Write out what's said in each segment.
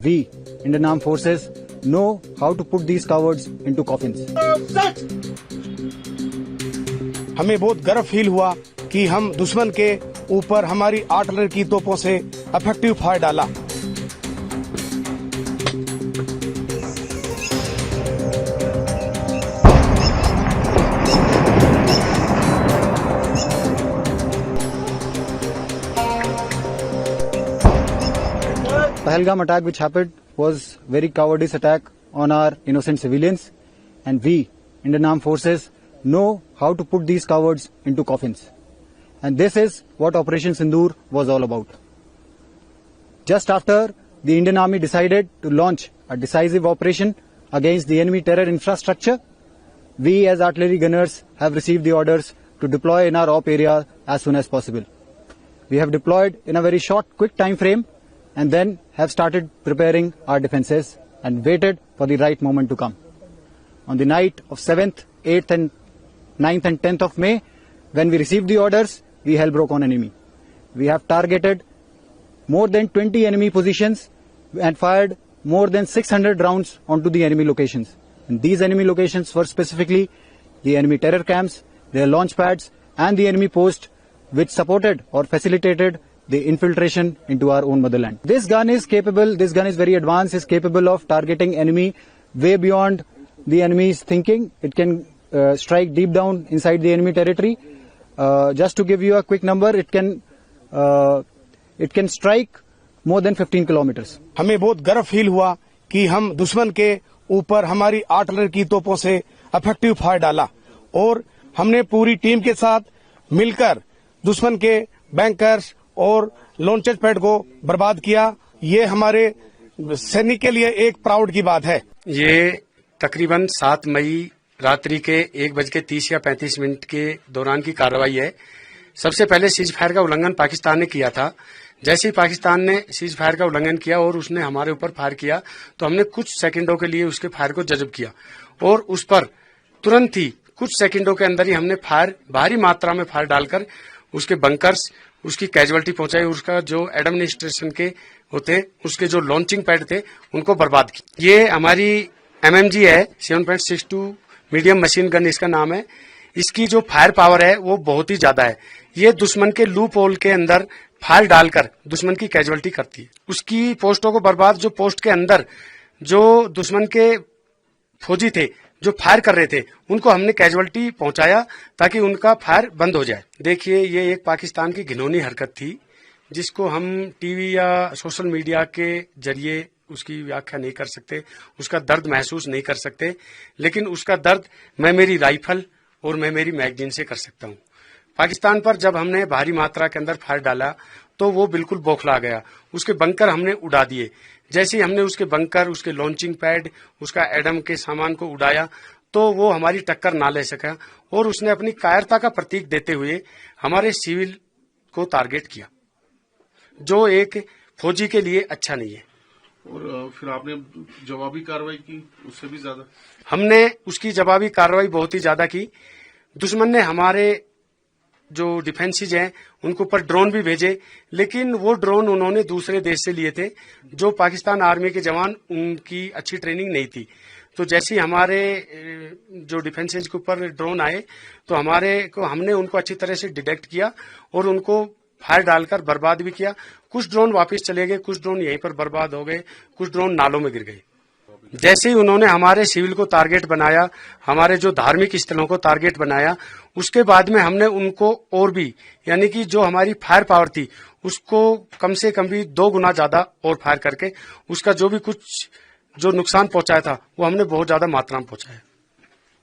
We, Indian Armed Forces, know how to put these cowards into coffins. हमें बहुत गर्व feel हुआ कि हम दुश्मन के ऊपर हमारी आर्टिलरी की तोपों से इफेक्टिव फायर डाला। Pahalgam attack which happened was very cowardice attack on our innocent civilians, and we, Indian Armed Forces, know how to put these cowards into coffins. And this is what Operation Sindoor was all about. Just after the Indian Army decided to launch a decisive operation against the enemy terror infrastructure, we as artillery gunners have received the orders to deploy in our op area as soon as possible. We have deployed in a very short, quick time frame and then have started preparing our defences and waited for the right moment to come. On the night of 7th, 8th and 9th and 10th of May, when we received the orders, we hell broke on enemy. We have targeted more than 20 enemy positions and fired more than 600 rounds onto the enemy locations. And these enemy locations were specifically the enemy terror camps, their launch pads and the enemy post which supported or facilitated the infiltration into our own motherland. This gun is very advanced, is capable of targeting enemy way beyond the enemy's thinking. It can strike deep down inside the enemy territory. Just to give you a quick number, it can strike more than 15 kilometers. हमें बहुत गर्व feel हुआ कि हम दुश्मन के ऊपर हमारी आर्टिलरी की तोपों से इफेक्टिव फायर डाला और हमने पूरी टीम के साथ मिलकर दुश्मन के बैंकर्स और लॉन्चर पैड को बर्बाद किया। ये हमारे सैनिक के लिए एक प्राउड की बात है। ये तकरीबन 7 मई रात्रि के 1:30 या 35 मिनट के दौरान की कार्रवाई है। सबसे पहले सीज फायर का उल्लंघन पाकिस्तान ने किया था। जैसे ही पाकिस्तान ने सीज फायर का उल्लंघन किया और उसने हमारे ऊपर फायर किया तो हमने कुछ सेकंडों के लिए उसके फायर को जज़ब किया और उस पर तुरंत ही कुछ सेकंडों के अंदर ही हमने फायर भारी मात्रा में फायर डालकर उसके बंकर्स, उसकी कैजुअलिटी पहुंचाई। उसका जो एडमिनिस्ट्रेशन के होते उसके जो लॉन्चिंग पैड थे उनको बर्बाद किया। ये हमारी MMG है, 7.62 मीडियम मशीन गन इसका नाम है। इसकी जो फायर पावर है वो बहुत ही ज्यादा है। ये दुश्मन के लूप होल के अंदर फायर डालकर दुश्मन की कैजुअलिटी करती है। उसकी पोस्टों को बर्बाद, जो पोस्ट के अंदर जो दुश्मन के फौजी थे जो फायर कर रहे थे उनको हमने कैजुअलिटी पहुंचाया ताकि उनका फायर बंद हो जाए। देखिए, ये एक पाकिस्तान की घिनौनी हरकत थी जिसको हम टीवी या सोशल मीडिया के जरिए उसकी व्याख्या नहीं कर सकते, उसका दर्द महसूस नहीं कर सकते, लेकिन उसका दर्द मैं मेरी राइफल और मैं मेरी मैगजीन से कर सकता हूं। पाकिस्तान पर जब हमने भारी मात्रा के अंदर फायर डाला तो वो बिल्कुल बौखला गया। उसके बंकर हमने उड़ा दिए। जैसे ही हमने उसके बंकर, उसके लॉन्चिंग पैड, उसका एडम के सामान को उड़ाया तो वो हमारी टक्कर ना ले सका और उसने अपनी कायरता का प्रतीक देते हुए हमारे सिविल को टारगेट किया, जो एक फौजी के लिए अच्छा नहीं है। और फिर आपने जवाबी कार्रवाई की उससे भी ज्यादा? हमने उसकी जवाबी कार्रवाई बहुत ही ज्यादा की। दुश्मन ने हमारे जो डिफेंसेज हैं उनको ऊपर ड्रोन भी भेजे, लेकिन वो ड्रोन उन्होंने दूसरे देश से लिए थे। जो पाकिस्तान आर्मी के जवान, उनकी अच्छी ट्रेनिंग नहीं थी। तो जैसे ही हमारे जो डिफेंसेज के ऊपर ड्रोन आए तो हमने उनको अच्छी तरह से डिटेक्ट किया और उनको फायर डालकर बर्बाद भी किया। कुछ ड्रोन वापस चले गए, कुछ ड्रोन यहीं पर बर्बाद हो गए, कुछ ड्रोन नालों में गिर गए। जैसे ही उन्होंने हमारे सिविल को टारगेट बनाया, हमारे जो धार्मिक स्थलों को टारगेट बनाया, उसके बाद में हमने उनको और भी, यानी कि जो हमारी फायर पावर थी उसको कम से कम भी 2 गुना ज्यादा और फायर करके उसका जो भी कुछ जो नुकसान पहुंचाया था वो हमने बहुत ज्यादा मात्रा में पहुंचाया।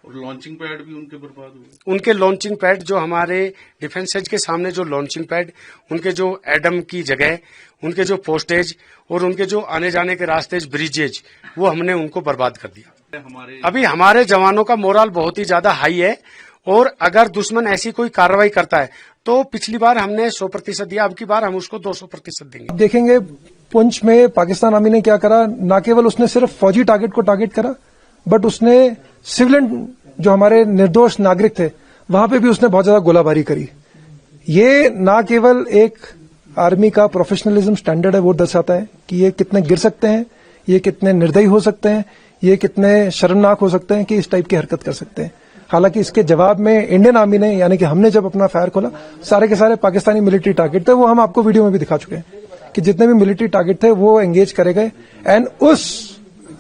और लॉन्चिंग पैड भी उनके बर्बाद हुए। उनके लॉन्चिंग पैड, जो हमारे डिफेंसेज के सामने जो लॉन्चिंग पैड, उनके जो एडम की जगह, उनके जो पोस्टेज और उनके जो आने जाने के रास्ते ब्रिजेज, वो हमने उनको बर्बाद कर दिया। अभी हमारे जवानों का मोरल बहुत ही ज्यादा हाई है और अगर दुश्मन ऐसी कोई कार्रवाई करता है तो पिछली बार हमने 100% दिया, अब की बार हम उसको 200% देंगे। देखेंगे पुंछ में पाकिस्तान आर्मी ने क्या करा। न केवल उसने सिर्फ फौजी टारगेट को टारगेट करा, बट उसने सिविलियन जो हमारे निर्दोष नागरिक थे वहां पे भी उसने बहुत ज्यादा गोलाबारी करी। ये न केवल एक आर्मी का प्रोफेशनलिज्म स्टैंडर्ड है वो दर्शाता है कि ये कितने गिर सकते हैं, ये कितने निर्दयी हो सकते हैं, ये कितने शर्मनाक हो सकते हैं कि इस टाइप की हरकत कर सकते हैं। हालांकि इसके जवाब में इंडियन आर्मी ने, यानी कि हमने जब अपना फायर खोला, सारे के सारे पाकिस्तानी मिलिट्री टारगेट थे, वो हम आपको वीडियो में भी दिखा चुके हैं कि जितने भी मिलिट्री टारगेट थे वो एंगेज करे गए एंड उस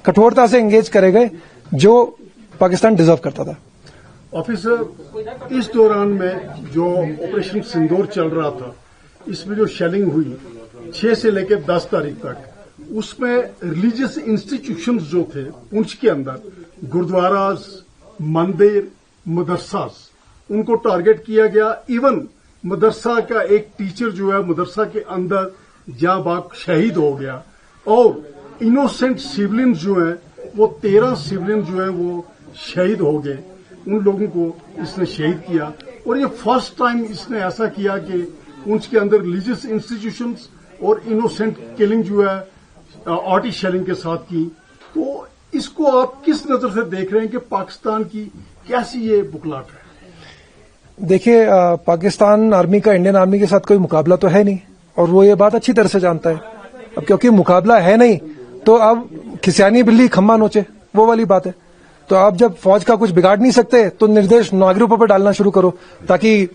कठोरता से एंगेज करे गए जो पाकिस्तान डिजर्व करता था। ऑफिसर, इस दौरान में जो ऑपरेशन सिंदूर चल रहा था, इसमें जो शेलिंग हुई 6 से लेकर 10 तारीख तक, उसमें रिलीजियस इंस्टीट्यूशंस जो थे पुंछ के अंदर, गुरुद्वारास, मंदिर, मदरसास, उनको टारगेट किया गया। इवन मदरसा का एक टीचर जो है मदरसा के अंदर जाँ बाग शहीद हो गया। और इनोसेंट सिविलियन जो है वो 13 सिविलियन जो है वो शहीद हो गए। उन लोगों को इसने शहीद किया और ये फर्स्ट टाइम इसने ऐसा किया कि उनके अंदर रिलीजियस इंस्टीट्यूशंस और इनोसेंट किलिंग जो है आर्टी शेलिंग के साथ की। तो इसको आप किस नजर से देख रहे हैं कि पाकिस्तान की कैसी ये बुकलाट है? देखिए, पाकिस्तान आर्मी का इंडियन आर्मी के साथ कोई मुकाबला तो है नहीं और वो ये बात अच्छी तरह से जानता है। अब क्योंकि मुकाबला है नहीं तो अब खिसियानी बिल्ली खम्मा नोचे, वो वाली बात है। तो आप जब फौज का कुछ बिगाड़ नहीं सकते तो निर्देश नागरिकों पर डालना शुरू करो ताकि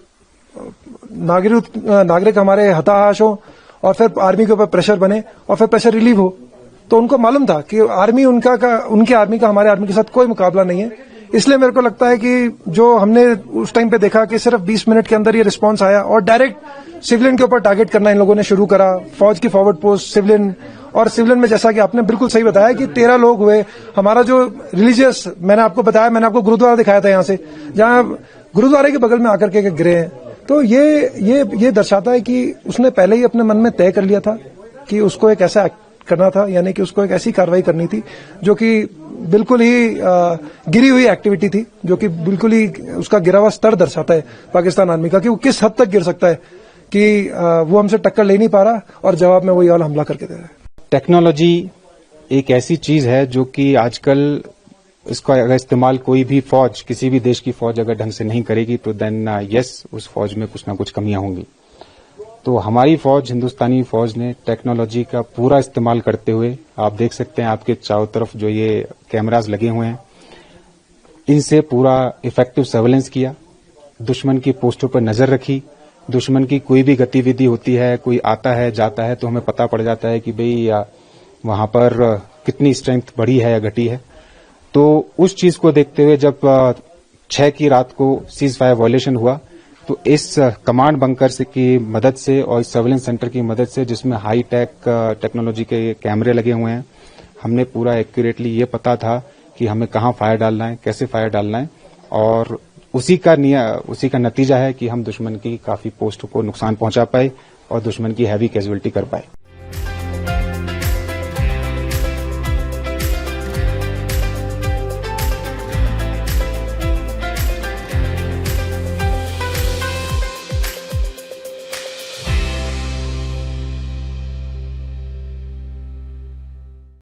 नागरिक हमारे हताश हो और फिर आर्मी के ऊपर प्रेशर बने और फिर प्रेशर रिलीव हो। तो उनको मालूम था कि उनके आर्मी का हमारे आर्मी के साथ कोई मुकाबला नहीं है। इसलिए मेरे को लगता है कि जो हमने उस टाइम पे देखा कि सिर्फ 20 मिनट के अंदर ये रिस्पांस आया और डायरेक्ट सिविलियन के ऊपर टारगेट करना इन लोगों ने शुरू करा। फौज की फॉरवर्ड पोस्ट, सिविलियन में जैसा कि आपने बिल्कुल सही बताया कि 13 लोग हुए। हमारा जो रिलीजियस, मैंने आपको गुरुद्वारा दिखाया था यहाँ से, जहाँ गुरुद्वारे के बगल में आकर के गिरे हैं। तो ये दर्शाता है कि उसने पहले ही अपने मन में तय कर लिया था कि उसको एक ऐसा एक्ट करना था, यानी कि उसको एक ऐसी कार्रवाई करनी थी जो कि बिल्कुल ही गिरी हुई एक्टिविटी थी, जो कि बिल्कुल ही उसका गिरा हुआ स्तर दर्शाता है पाकिस्तान आर्मी का कि वो किस हद तक गिर सकता है कि वो हमसे टक्कर ले नहीं पा रहा और जवाब में वो ये वाला हमला करके दे रहा है। टेक्नोलॉजी एक ऐसी चीज है जो कि आजकल इसका अगर इस्तेमाल कोई भी फौज, किसी भी देश की फौज अगर ढंग से नहीं करेगी तो देन यस, उस फौज में कुछ ना कुछ कमियां होंगी। तो हमारी फौज, हिंदुस्तानी फौज ने टेक्नोलॉजी का पूरा इस्तेमाल करते हुए, आप देख सकते हैं आपके चारों तरफ जो ये कैमरास लगे हुए हैं, इनसे पूरा इफेक्टिव सर्वेलेंस किया, दुश्मन की पोस्टों पर नजर रखी। दुश्मन की कोई भी गतिविधि होती है, कोई आता है जाता है, तो हमें पता पड़ जाता है कि भाई वहां पर कितनी स्ट्रेंथ बढ़ी है या घटी है। तो उस चीज को देखते हुए जब 6 की रात को सीज फायर वायलेशन हुआ तो इस कमांड बंकर की मदद से और इस सर्वेलेंस सेंटर की मदद से, जिसमें हाई टेक टेक्नोलॉजी के कैमरे लगे हुए हैं, हमने पूरा एक्यूरेटली ये पता था कि हमें कहाँ फायर डालना है, कैसे फायर डालना है। और उसी का नतीजा है कि हम दुश्मन की काफी पोस्टों को नुकसान पहुंचा पाए और दुश्मन की हैवी कैजुअलिटी कर पाए।